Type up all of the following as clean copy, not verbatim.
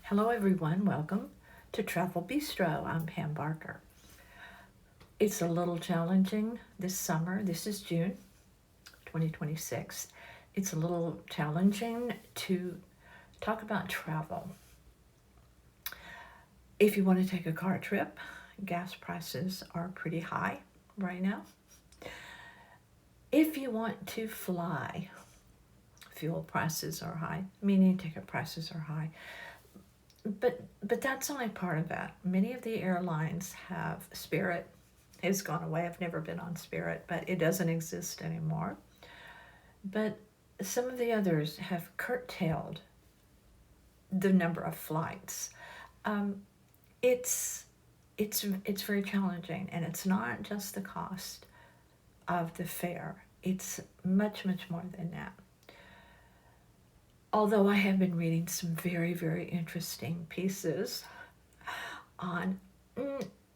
Hello everyone, welcome to Travel Bistro. I'm Pam Barker. It's a little challenging this summer. This is June 2026. It's a little challenging to talk about travel. If you want to take a car trip, gas prices are pretty high right now. If you want to fly, fuel prices are high, meaning ticket prices are high. But that's only part of it. Many of the airlines have Spirit has gone away. I've never been on Spirit, but it doesn't exist anymore. But some of the others have curtailed the number of flights. It's very challenging, and it's not just the cost of the fare. It's much more than that. Although I have been reading some very, very interesting pieces on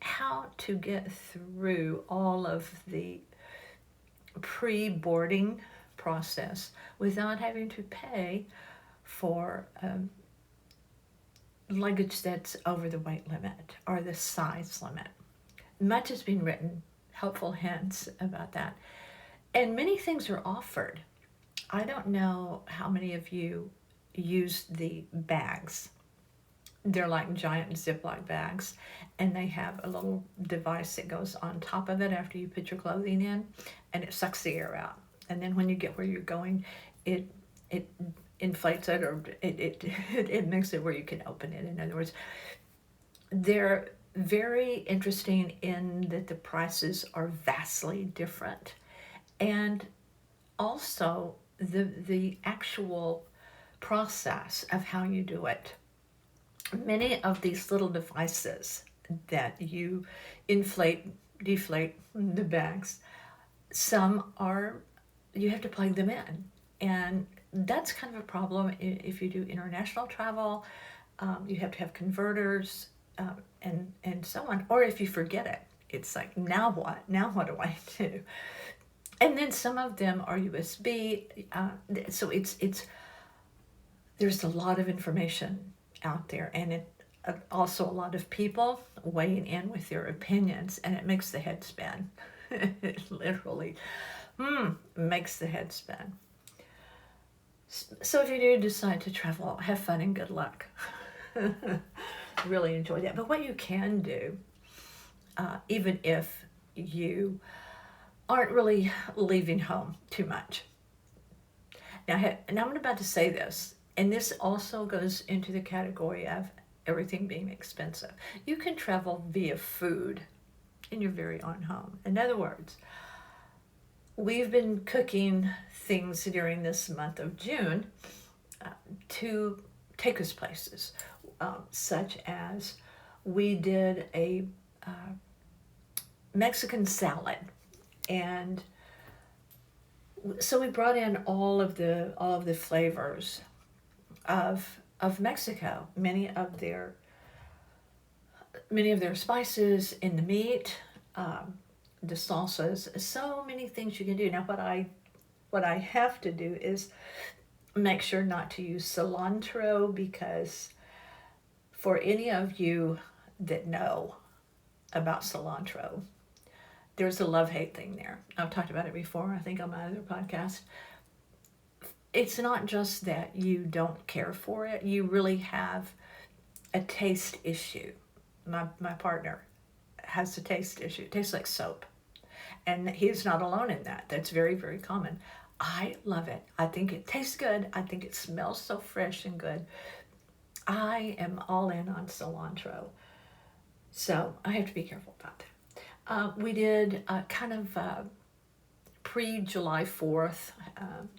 how to get through all of the pre-boarding process without having to pay for luggage that's over the weight limit or the size limit. Much has been written, helpful hints about that. And many things are offered. I don't know how many of you use the bags. They're like giant Ziploc bags, and they have a little device that goes on top of it after you put your clothing in, and it sucks the air out. And then when you get where you're going, it inflates it, or it makes it where you can open it. In other words, they're very interesting in that the prices are vastly different, and also the actual process of how you do it. Many of these little devices that you inflate, deflate the bags, some are, you have to plug them in. And that's kind of a problem if you do international travel. You have to have converters and so on. Or if you forget it, it's like, now what? Now what do I do? And then some of them are USB, so it's there's a lot of information out there, and also a lot of people weighing in with their opinions, and it makes the head spin. It literally makes the head spin. So if you do decide to travel, have fun and good luck. Really enjoy that. But what you can do, even if you aren't really leaving home too much. Now I'm about to say this, and this also goes into the category of everything being expensive. You can travel via food in your very own home. In other words, we've been cooking things during this month of June to take us places, such as we did a Mexican salad. And so we brought in all of the flavors of Mexico, many of their spices in the meat, the salsas, so many things you can do. Now what I have to do is make sure not to use cilantro, because for any of you that know about cilantro, there's a love-hate thing there. I've talked about it before, I think, on my other podcast. It's not just that you don't care for it, you really have a taste issue. My partner has a taste issue. It tastes like soap. And he's not alone in that. That's very, very common. I love it. I think it tastes good. I think it smells so fresh and good. I am all in on cilantro. So I have to be careful about that. We did kind of pre-July 4th,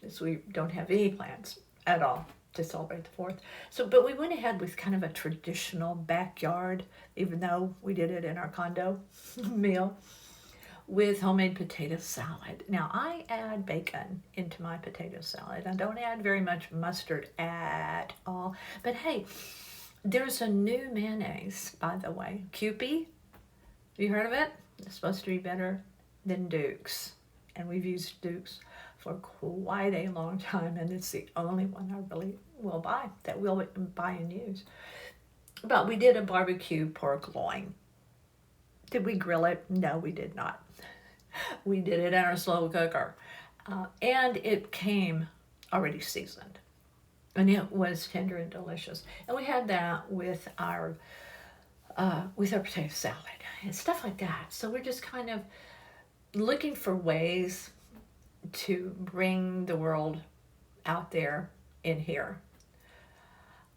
as we don't have any plans at all to celebrate the 4th. But we went ahead with kind of a traditional backyard, even though we did it in our condo meal, with homemade potato salad. Now, I add bacon into my potato salad. I don't add very much mustard at all. But hey, there's a new mayonnaise, by the way. Kewpie. Have you heard of it? It's supposed to be better than Duke's. And we've used Duke's for quite a long time, and it's the only one I really will buy, that we'll buy and use. But we did a barbecue pork loin. Did we grill it? No, we did not. We did it in our slow cooker. And it came already seasoned. And it was tender and delicious. And we had that with our potato salad and stuff like that. So we're just kind of looking for ways to bring the world out there in here.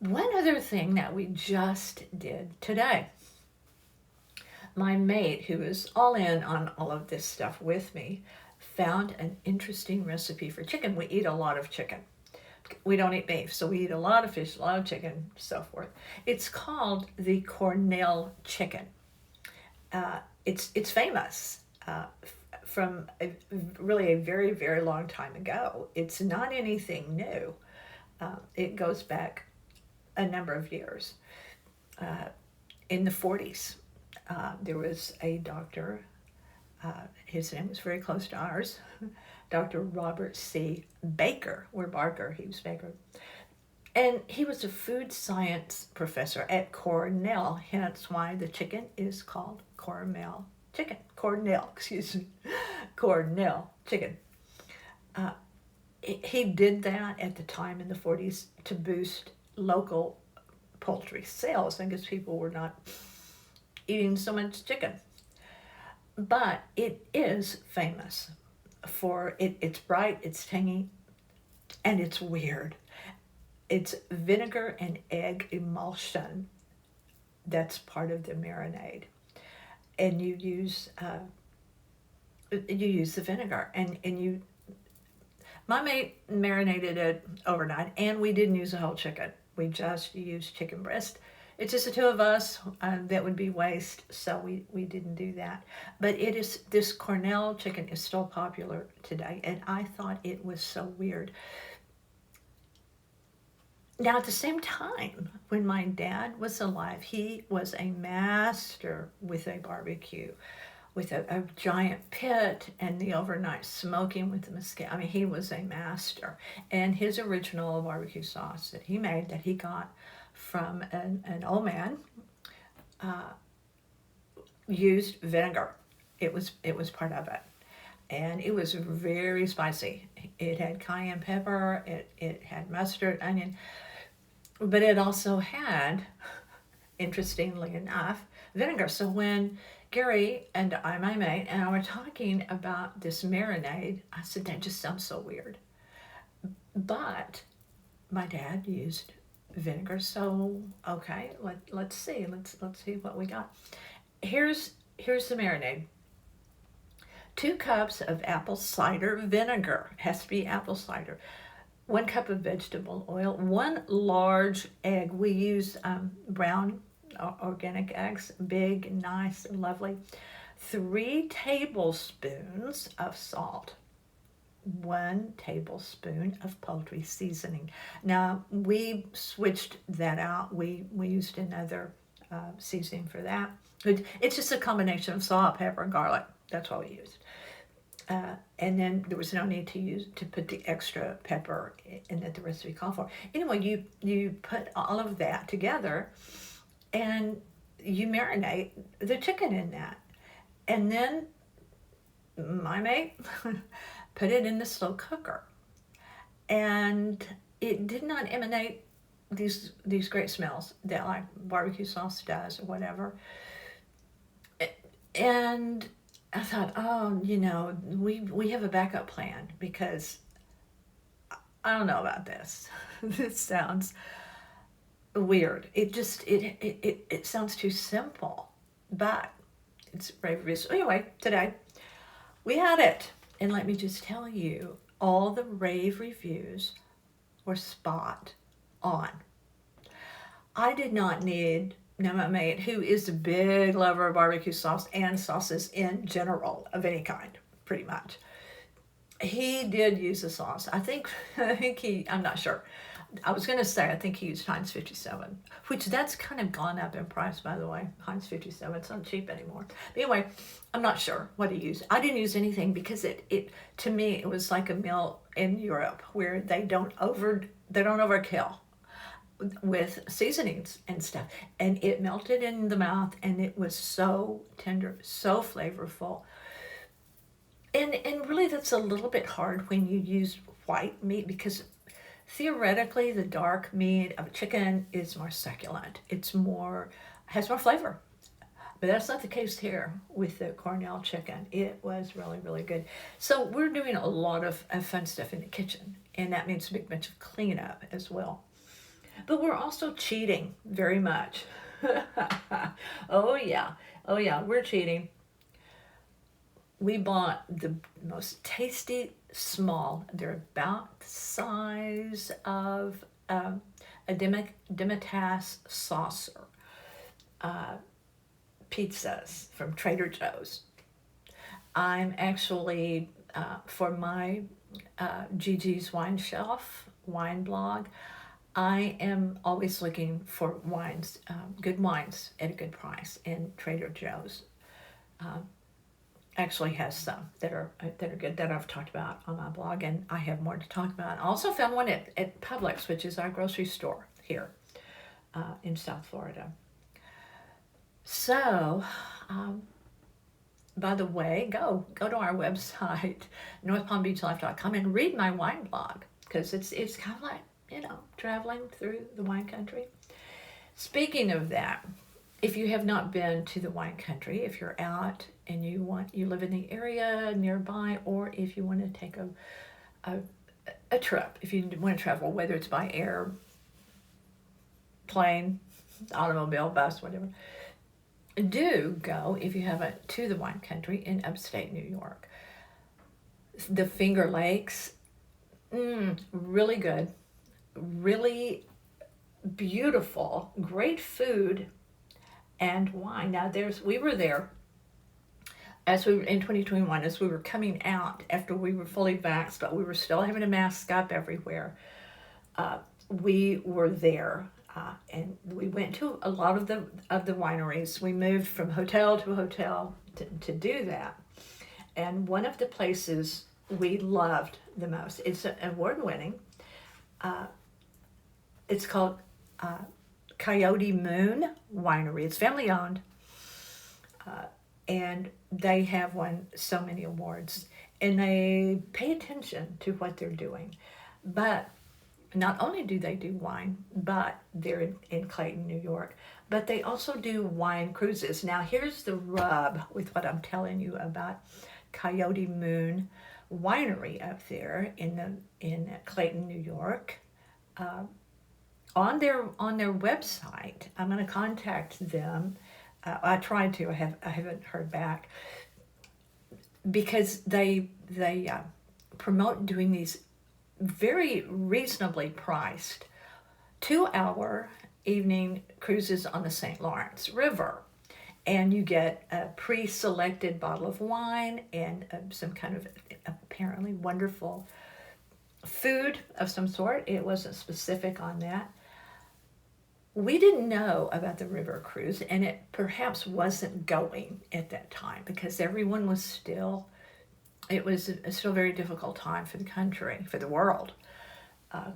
One other thing that we just did today, my mate, who is all in on all of this stuff with me, found an interesting recipe for chicken. We eat a lot of chicken. We don't eat beef, so we eat a lot of fish, a lot of chicken, so forth. It's called the Cornell chicken. It's famous from really a very, very long time ago. It's not anything new. It goes back a number of years. In the 40s, there was a doctor, his name was very close to ours, Dr. Robert C. Baker, or Barker, he was Baker. And he was a food science professor at Cornell, hence why the chicken is called Cornell chicken. Cornell chicken. He did that at the time in the 40s to boost local poultry sales because people were not eating so much chicken. But it is famous for it's bright, it's tangy, and it's weird. It's vinegar and egg emulsion that's part of the marinade, and you use the vinegar, and you. My mate marinated it overnight, and we didn't use a whole chicken. We just used chicken breast. It's just the two of us. That would be waste, so we didn't do that. But this Cornell chicken is still popular today, and I thought it was so weird. Now, at the same time, when my dad was alive, he was a master with a barbecue, with a giant pit and the overnight smoking with the mesquite. I mean, he was a master. And his original barbecue sauce that he made, that he got from an old man, used vinegar. It was part of it. And it was very spicy. It had cayenne pepper, it had mustard, onion, but it also had, interestingly enough, vinegar. So when Gary and I, my mate, and I were talking about this marinade, I said, that just sounds so weird. But my dad used vinegar, so okay, let's see what we got. Here's the marinade. 2 cups of apple cider vinegar, has to be apple cider. 1 cup of vegetable oil, 1 large egg. We use brown organic eggs, big, nice, lovely. 3 tablespoons of salt. 1 tablespoon of poultry seasoning. Now, we switched that out. We used another seasoning for that. It's just a combination of salt, pepper, and garlic. That's what we used. And then there was no need to put the extra pepper in that the recipe called for. Anyway, you put all of that together, and you marinate the chicken in that. And then my mate put it in the slow cooker, and it did not emanate these great smells that like barbecue sauce does or whatever. And I thought, oh, we have a backup plan, because I don't know about this. This sounds weird. It sounds too simple, but it's bravery. So anyway, today we had it, and let me just tell you, all the rave reviews were spot on. I did not need. Now, my mate, who is a big lover of barbecue sauce and sauces in general of any kind, pretty much, he did use a sauce. I'm not sure. I was going to say, I think he used Heinz 57, which that's kind of gone up in price, by the way. Heinz 57, it's not cheap anymore. But anyway, I'm not sure what he used. I didn't use anything because to me, it was like a meal in Europe where they don't overkill. with seasonings and stuff, and it melted in the mouth, and it was so tender, so flavorful. And really, that's a little bit hard when you use white meat, because theoretically the dark meat of chicken is more succulent. It's more, has more flavor. But that's not the case here with the Cornell chicken. It was really, really good. So we're doing a lot of fun stuff in the kitchen, and that means a big bunch of cleanup as well. But we're also cheating very much. Oh yeah, oh yeah, we're cheating. We bought the most tasty small. They're about the size of a Dimitas saucer pizzas from Trader Joe's. I'm actually, for my Gigi's Wine Shelf wine blog, I am always looking for wines, good wines at a good price, and Trader Joe's actually has some that are good that I've talked about on my blog, and I have more to talk about. I also found one at Publix, which is our grocery store here in South Florida. So, by the way, go to our website, northpalmbeachlife.com, and read my wine blog, because it's kind of like, traveling through the wine country. Speaking of that, if you have not been to the wine country, if you're out and you live in the area nearby, or if you want to take a trip, if you want to travel, whether it's by air, plane, automobile, bus, whatever, do go, if you haven't, to the wine country in upstate New York. The Finger Lakes, really good, really beautiful, great food and wine. Now we were there as we were in 2021, as we were coming out after we were fully vaxxed, but we were still having a mask up everywhere. We were there, and we went to a lot of the wineries. We moved from hotel to hotel to do that. And one of the places we loved the most, it's an award-winning, it's called Coyote Moon Winery. It's family owned, and they have won so many awards, and they pay attention to what they're doing. But not only do they do wine, but they're in Clayton, New York, but they also do wine cruises. Now here's the rub with what I'm telling you about Coyote Moon Winery up there in Clayton, New York. On their website, I'm going to contact them. I tried to. I haven't heard back, because they promote doing these very reasonably priced 2-hour evening cruises on the St. Lawrence River, and you get a pre-selected bottle of wine and some kind of apparently wonderful food of some sort. It wasn't specific on that. We didn't know about the river cruise, and it perhaps wasn't going at that time, because everyone was still, it was still a very difficult time for the country, for the world,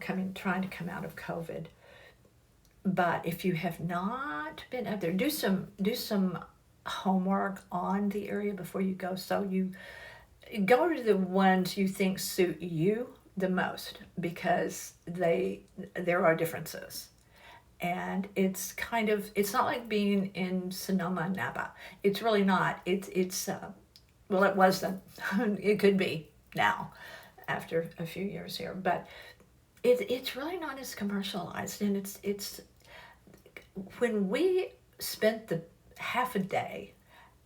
trying to come out of COVID. But if you have not been out there, do some homework on the area before you go. So you go to the ones you think suit you the most, because there are differences. And it's not like being in Sonoma, Napa. It's really not. Well, it wasn't. It could be now, after a few years here. But it's really not as commercialized. And it's when we spent the half a day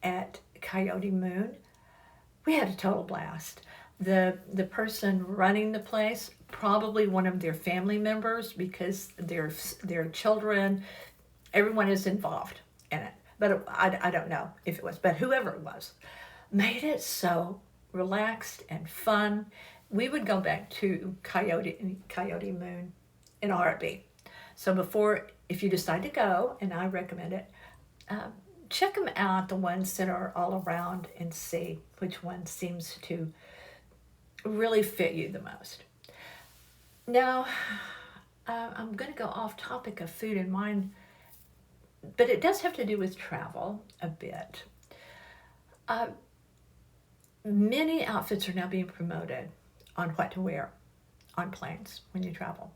at Coyote Moon, we had a total blast. The person running the place, probably one of their family members, because their children, everyone is involved in it. But I don't know if it was, but whoever it was, made it so relaxed and fun. We would go back to Coyote Moon in a heartbeat. So if you decide to go, and I recommend it, check them out, the ones that are all around, and see which one seems to really fit you the most. Now, I'm going to go off topic of food and wine, but it does have to do with travel a bit. Uh, Many outfits are now being promoted on what to wear on planes when you travel.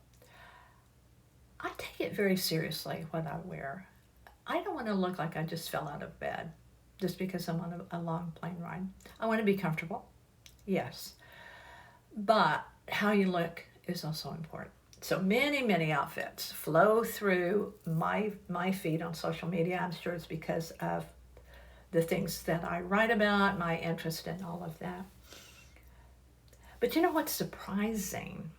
I take it very seriously what I wear. I don't want to look like I just fell out of bed just because I'm on a long plane ride. I want to be comfortable, yes, but how you look is also important. So many outfits flow through my feed on social media. I'm sure it's because of the things that I write about, my interest in all of that. But you know what's surprising?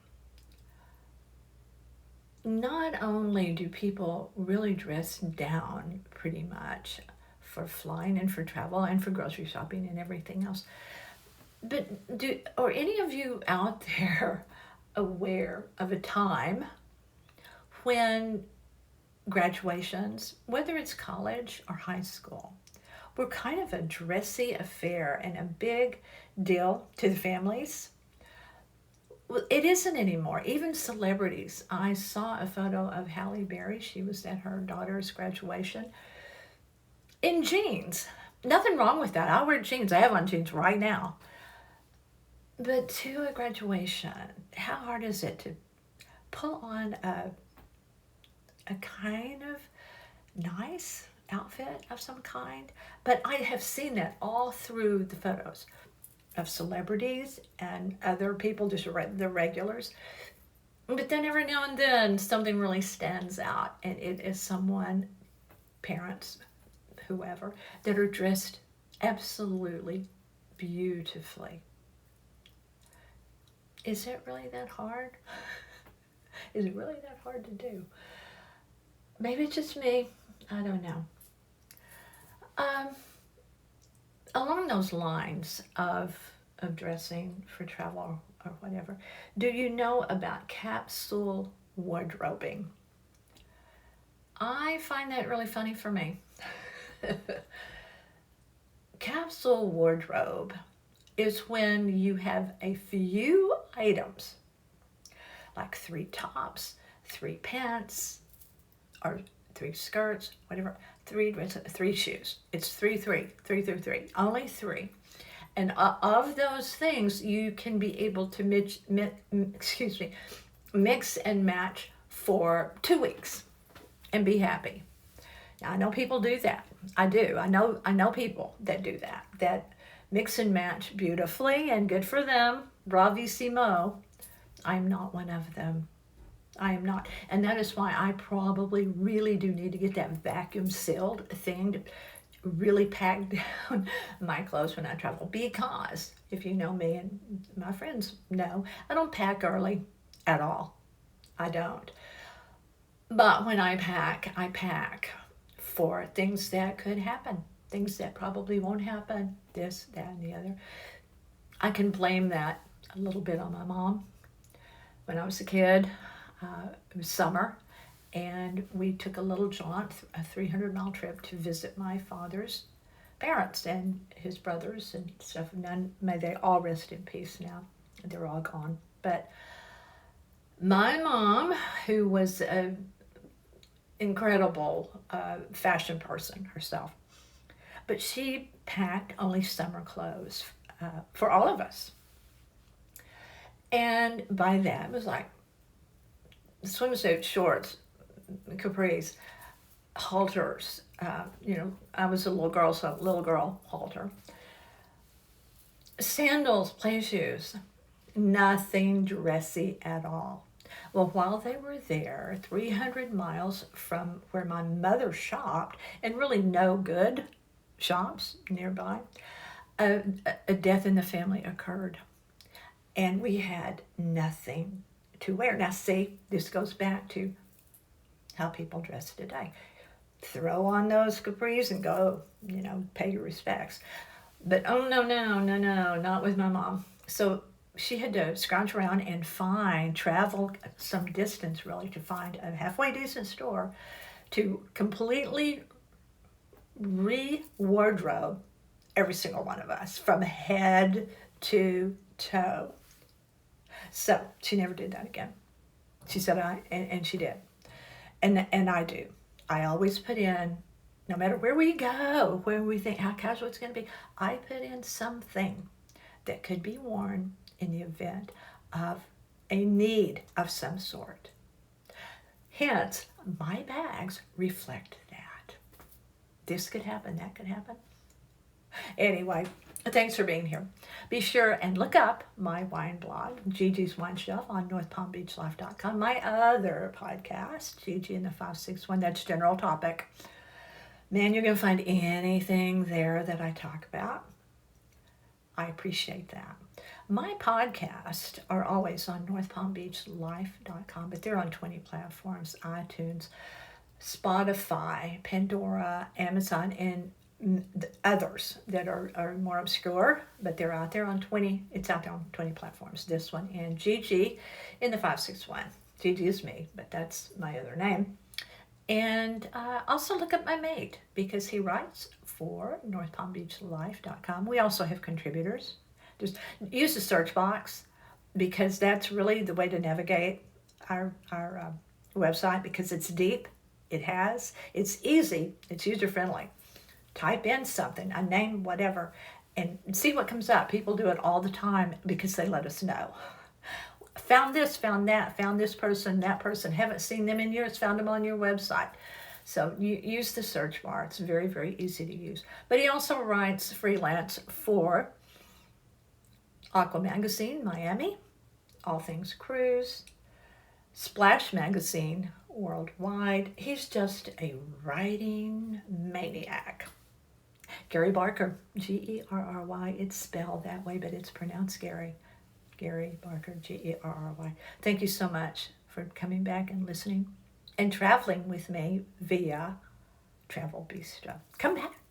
Not only do people really dress down pretty much for flying and for travel and for grocery shopping and everything else, but are any of you out there aware of a time when graduations, whether it's college or high school, were kind of a dressy affair and a big deal to the families? Well, it isn't anymore. Even celebrities. I saw a photo of Halle Berry. She was at her daughter's graduation in jeans. Nothing wrong with that. I wear jeans. I have on jeans right now. But to a graduation, how hard is it to pull on a kind of nice outfit of some kind? But I have seen that all through the photos of celebrities and other people, just the regulars. But then every now and then something really stands out, and it is someone, parents, whoever, that are dressed absolutely beautifully. Is it really that hard? Is it really that hard to do? Maybe it's just me. I don't know. Along those lines of dressing for travel or whatever, do you know about capsule wardrobing? I find that really funny for me. Capsule wardrobe is when you have a few items, like 3 tops, 3 pants, or 3 skirts, whatever, 3 dresses, 3 shoes. It's 3, only 3. And of those things, you can be able to mix and match for 2 weeks and be happy. Now, I know people do that. I do. I know people that do that mix and match beautifully, and good for them. Bravissimo. I'm not one of them. I am not. And that is why I probably really do need to get that vacuum sealed thing to really pack down my clothes when I travel. Because if you know me and my friends know, I don't pack early at all. I don't. But when I pack for things that could happen, things that probably won't happen, this, that, and the other. I can blame that a little bit on my mom. When I was a kid, it was summer, and we took a little jaunt, a 300-mile trip to visit my father's parents and his brothers and stuff. May they all rest in peace now. They're all gone. But my mom, who was an incredible fashion person herself, but she packed only summer clothes for all of us. And by that, it was like swimsuit, shorts, capris, halters. I was a little girl, so little girl halter. Sandals, play shoes, nothing dressy at all. Well, while they were there, 300 miles from where my mother shopped, and really no good shops nearby, a death in the family occurred. And we had nothing to wear. Now, see, this goes back to how people dress today. Throw on those capris and go, pay your respects. But no, not with my mom. So she had to scrounge around and travel some distance really to find a halfway decent store to completely re-wardrobe every single one of us from head to toe. So she never did that again. She said, and she did. And I do. I always put in, no matter where we go, where we think how casual it's going to be, I put in something that could be worn in the event of a need of some sort. Hence, my bags reflect that. This could happen, that could happen. Anyway, thanks for being here. Be sure and look up my wine blog, Gigi's Wine Shelf, on northpalmbeachlife.com. My other podcast, Gigi and the 561, that's general topic. Man, you're going to find anything there that I talk about. I appreciate that. My podcasts are always on northpalmbeachlife.com, but they're on 20 platforms: iTunes, Spotify, Pandora, Amazon, and others that are more obscure, but they're out there on 20. It's out there on 20 platforms. This one and Gigi in the 561. Gigi is me, but that's my other name. And also look up my mate, because he writes for northpalmbeachlife.com. We also have contributors. Just use the search box, because that's really the way to navigate our website, because it's deep. It's easy. It's user-friendly. Type in something, a name, whatever, and see what comes up. People do it all the time because they let us know. Found this, found that, found this person, that person, haven't seen them in years, found them on your website. So you use the search bar. It's very, very easy to use. But he also writes freelance for Aqua Magazine, Miami, All Things Cruise, Splash Magazine, worldwide. He's just a writing maniac. Gary Barker, Gerry. It's spelled that way, but it's pronounced Gary. Gary Barker, Gerry. Thank you so much for coming back and listening and traveling with me via Travel Bistro. Come back.